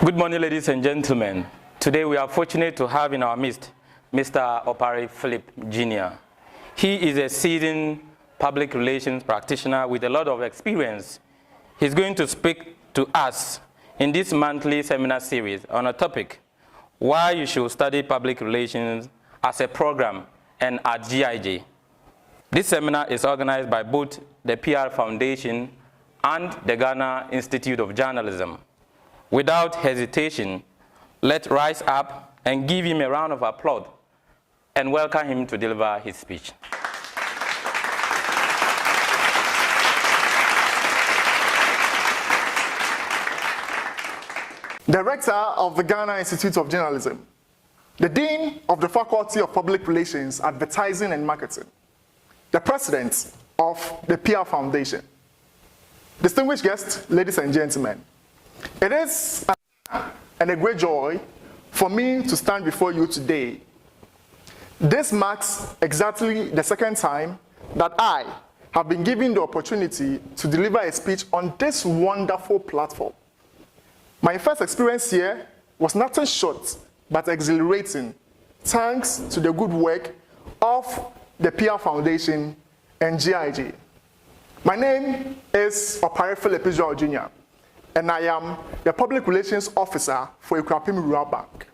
Good morning, ladies and gentlemen. Today we are fortunate to have in our midst Mr. Opare Philip Jr. He is a seasoned public relations practitioner with a lot of experience. He's going to speak to us in this monthly seminar series on a topic, why you should study public relations as a program and at GIJ. This seminar is organized by both the PR Foundation and the Ghana Institute of Journalism. Without hesitation, let's rise up and give him a round of applause and welcome him to deliver his speech. Director of the Ghana Institute of Journalism, the Dean of the Faculty of Public Relations, Advertising and Marketing, the President of the PR Foundation. Distinguished guests, ladies and gentlemen, it is an honor and a great joy for me to stand before you today. This marks exactly the second time that I have been given the opportunity to deliver a speech on this wonderful platform. My first experience here was nothing short but exhilarating, thanks to the good work of the PR Foundation and GIJ. My name is Opare Philip Israel Jr., and I am the Public Relations Officer for Opare Rural Bank.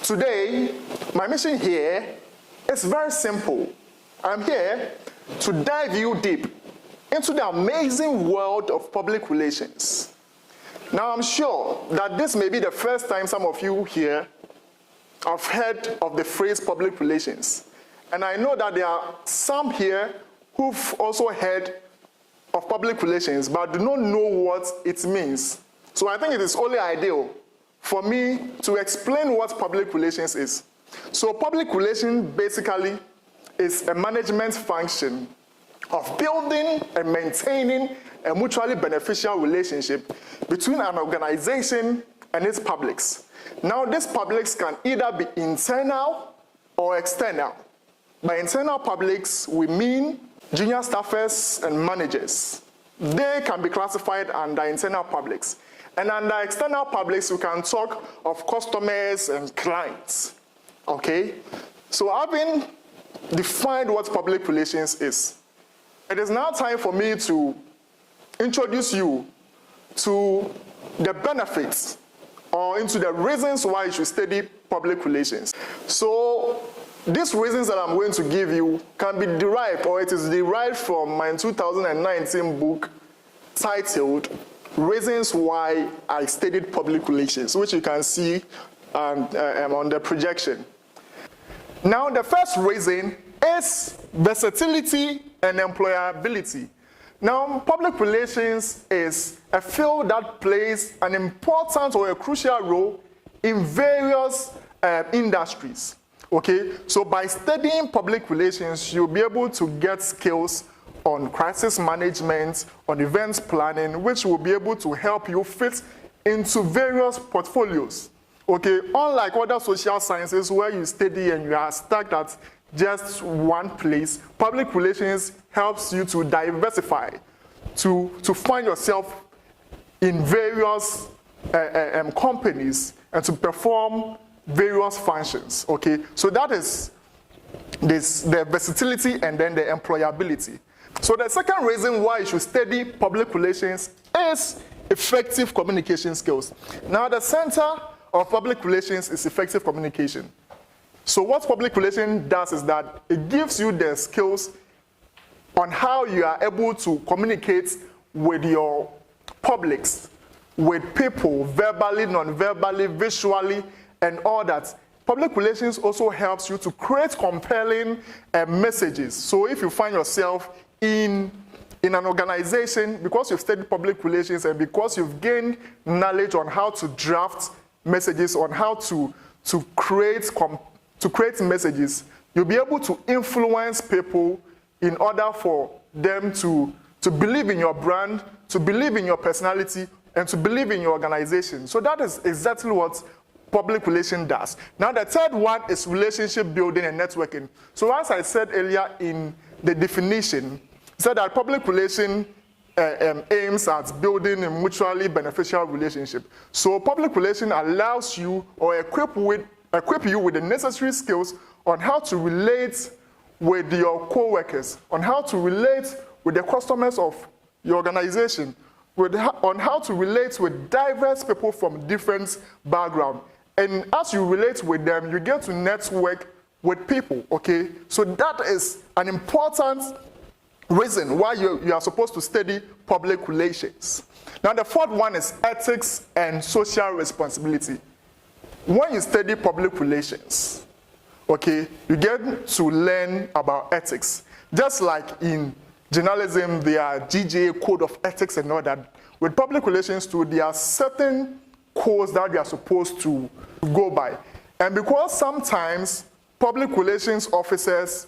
Today, my mission here is very simple. I'm here to dive you deep into the amazing world of public relations. Now, I'm sure that this may be the first time some of you here have heard of the phrase public relations. And I know that there are some here who've also heard of public relations, but do not know what it means. So I think it is only ideal for me to explain what public relations is. So public relations basically is a management function of building and maintaining a mutually beneficial relationship between an organization and its publics. Now, these publics can either be internal or external. By internal publics, we mean junior staffers and managers. They can be classified under internal publics. And under external publics, we can talk of customers and clients. Okay? So having defined what public relations is, it is now time for me to introduce you to the benefits or into the reasons why you should study public relations. So these reasons that I'm going to give you can be derived, or it is derived from my 2019 book titled Reasons Why I Studied Public Relations, which you can see on the projection. Now, the first reason is versatility and employability. Now, public relations is a field that plays an important or a crucial role in various industries. Okay, so by studying public relations, you'll be able to get skills on crisis management, on events planning, which will be able to help you fit into various portfolios. Okay, unlike other social sciences where you study and you are stuck at just one place, public relations helps you to diversify, to find yourself in various companies and to perform various functions. Okay, so that is the versatility and then the employability. So the second reason why you should study public relations is effective communication skills. Now, the center of public relations is effective communication. So what public relations does is that it gives you the skills on how you are able to communicate with your publics, with people, verbally, non-verbally, visually, and all that. Public relations also helps you to create compelling messages. So if you find yourself in an organization, because you've studied public relations and because you've gained knowledge on how to draft messages, on how to create messages, you'll be able to influence people in order for them to believe in your brand, to believe in your personality, and to believe in your organization. So that is exactly what public relations does. Now, the third one is relationship building and networking. So as I said earlier in the definition, it said that public relations aims at building a mutually beneficial relationship. So public relations allows you or equip you with the necessary skills on how to relate with your co-workers, on how to relate with the customers of your organization, on how to relate with diverse people from different backgrounds. And as you relate with them, you get to network with people, okay? So that is an important reason why you are supposed to study public relations. Now the fourth one is ethics and social responsibility. When you study public relations, okay, you get to learn about ethics. Just like in journalism, there are GIJ code of ethics and all that. With public relations too, there are certain codes that you are supposed to go by. And because sometimes public relations officers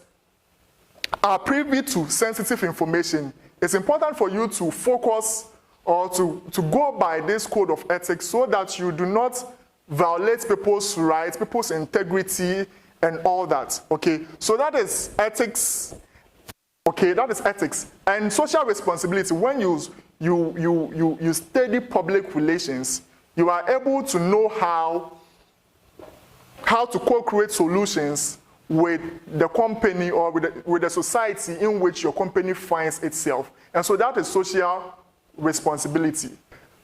are privy to sensitive information, it's important for you to focus or to go by this code of ethics so that you do not violate people's rights, people's integrity, and all that, okay? So that is ethics, okay? That is ethics. And social responsibility, when you study public relations, you are able to know how to co-create solutions with the company or with the society in which your company finds itself. And so that is social responsibility.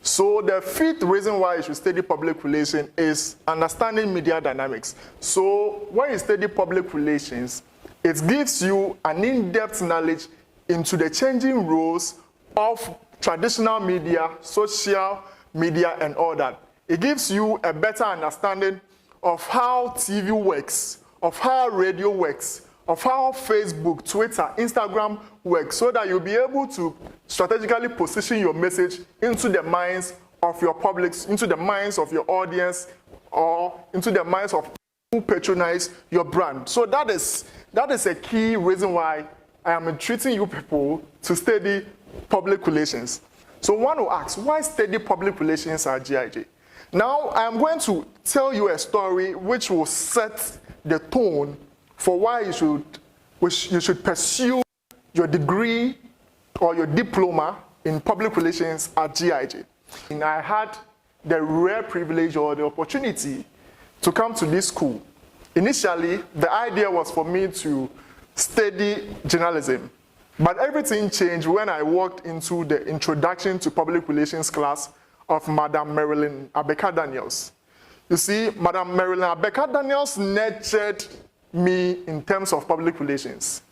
So the fifth reason why you should study public relations is understanding media dynamics. So when you study public relations, it gives you an in-depth knowledge into the changing roles of traditional media, social media, and all that. It gives you a better understanding of how TV works, of how radio works, of how Facebook, Twitter, Instagram works, so that you'll be able to strategically position your message into the minds of your public, into the minds of your audience, or into the minds of who patronize your brand. So that is a key reason why I am entreating you people to study public relations. So one will ask, why study public relations at GIJ? Now, I'm going to tell you a story which will set the tone for why you should pursue your degree or your diploma in public relations at GIJ. And I had the rare privilege or the opportunity to come to this school. Initially, the idea was for me to study journalism, but everything changed when I walked into the introduction to public relations class of Madam Marilyn Abeka-Daniels. You see, Madam Marilyn Abeka-Daniels nurtured me in terms of public relations.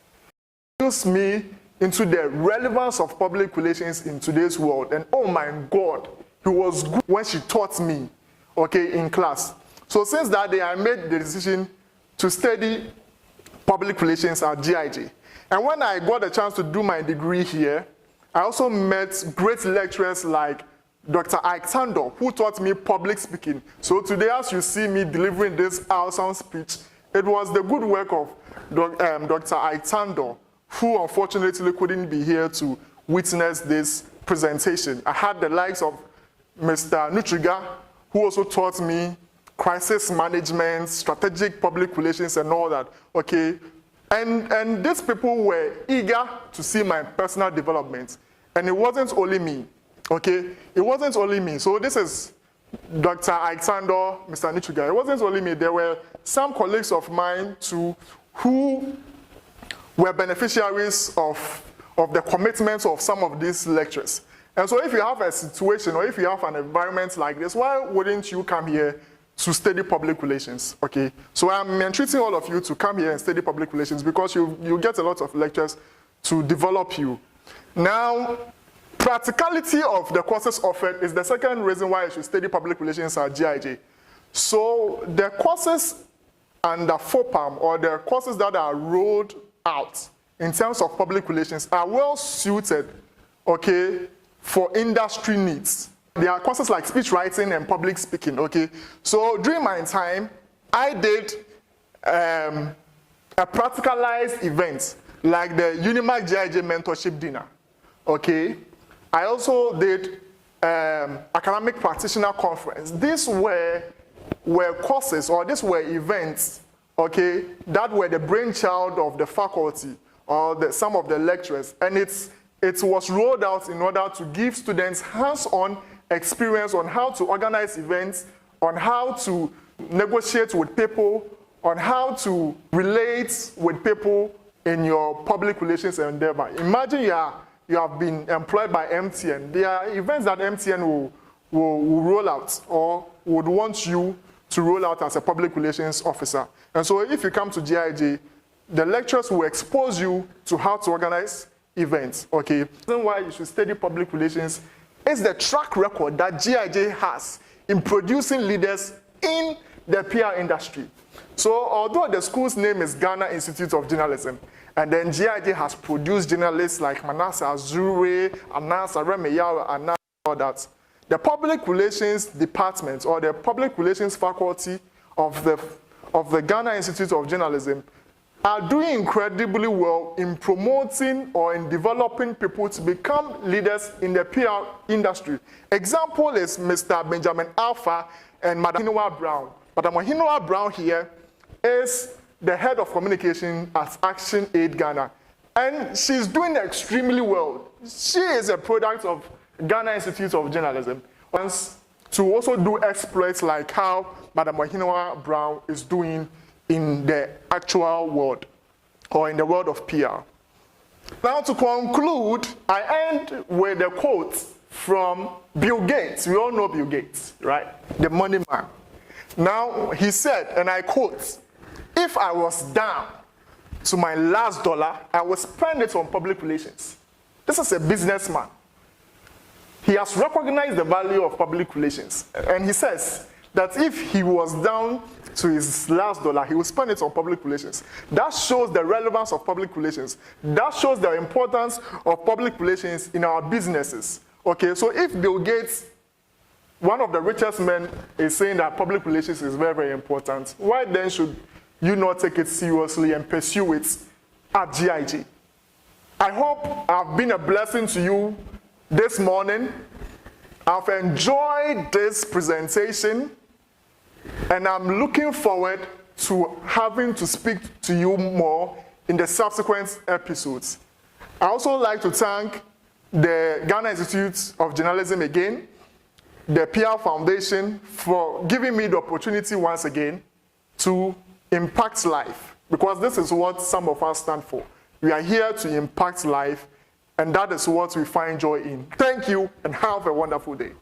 Introduced me into the relevance of public relations in today's world. And oh my God, it was good when she taught me, okay, in class. So since that day, I made the decision to study public relations at GIJ. And when I got a chance to do my degree here, I also met great lecturers like Dr. Ike Tando, who taught me public speaking. So today, as you see me delivering this awesome speech, it was the good work of Dr. Ike Tando, who unfortunately couldn't be here to witness this presentation. I had the likes of Mr. Nutriga, who also taught me crisis management, strategic public relations, and all that, okay? And these people were eager to see my personal development. And it wasn't only me, okay? It wasn't only me. So this is Dr. Alexander, Mr. Nichuga. It wasn't only me. There were some colleagues of mine too who were beneficiaries of the commitments of some of these lectures. And so if you have a situation or if you have an environment like this, why wouldn't you come here to study public relations, okay? So I'm entreating all of you to come here and study public relations because you get a lot of lectures to develop you. Now, practicality of the courses offered is the second reason why you should study public relations at GIJ. So the courses under FOPAM, or the courses that are rolled out in terms of public relations, are well suited, okay, for industry needs. There are courses like speech writing and public speaking, okay? So during my time, I did a practicalized event like the Unimac GIJ Mentorship Dinner, okay? I also did Academic Practitioner Conference. These were courses, or these were events, okay, that were the brainchild of the faculty or some of the lecturers. And it's it was rolled out in order to give students hands-on experience on how to organize events, on how to negotiate with people, on how to relate with people in your public relations endeavor. Imagine you have been employed by MTN. There are events that MTN will roll out or would want you to roll out as a public relations officer. And so if you come to GIJ, the lecturers will expose you to how to organize events, okay? The reason why you should study public relations is the track record that GIJ has in producing leaders in the PR industry. So although the school's name is Ghana Institute of Journalism, and then GIJ has produced journalists like Manasseh Azure, Anasa Remeyawa, and all that, the public relations department or the public relations faculty of the Ghana Institute of Journalism are doing incredibly well in promoting or in developing people to become leaders in the PR industry. Example is Mr. Benjamin Alpha and Madam Hinoa Brown. Madam Hinoa Brown here is the head of communication at Action Aid Ghana. And she's doing extremely well. She is a product of Ghana Institute of Journalism. Wants to also do exploits like how Madam Hinoa Brown is doing in the actual world, or in the world of PR. Now to conclude, I end with a quote from Bill Gates. We all know Bill Gates, right? The money man. Now he said, and I quote, "If I was down to my last dollar, I would spend it on public relations." This is a businessman. He has recognized the value of public relations. And he says that if he was down to his last dollar, he would spend it on public relations. That shows the relevance of public relations. That shows the importance of public relations in our businesses. Okay, so if Bill Gates, one of the richest men, is saying that public relations is very, very important, why then should you not take it seriously and pursue it at GIJ? I hope I've been a blessing to you this morning. I've enjoyed this presentation, and I'm looking forward to having to speak to you more in the subsequent episodes. I also like to thank the Ghana Institute of Journalism again, the PR Foundation, for giving me the opportunity once again to impact life, because this is what some of us stand for. We are here to impact life, and that is what we find joy in. Thank you, and have a wonderful day.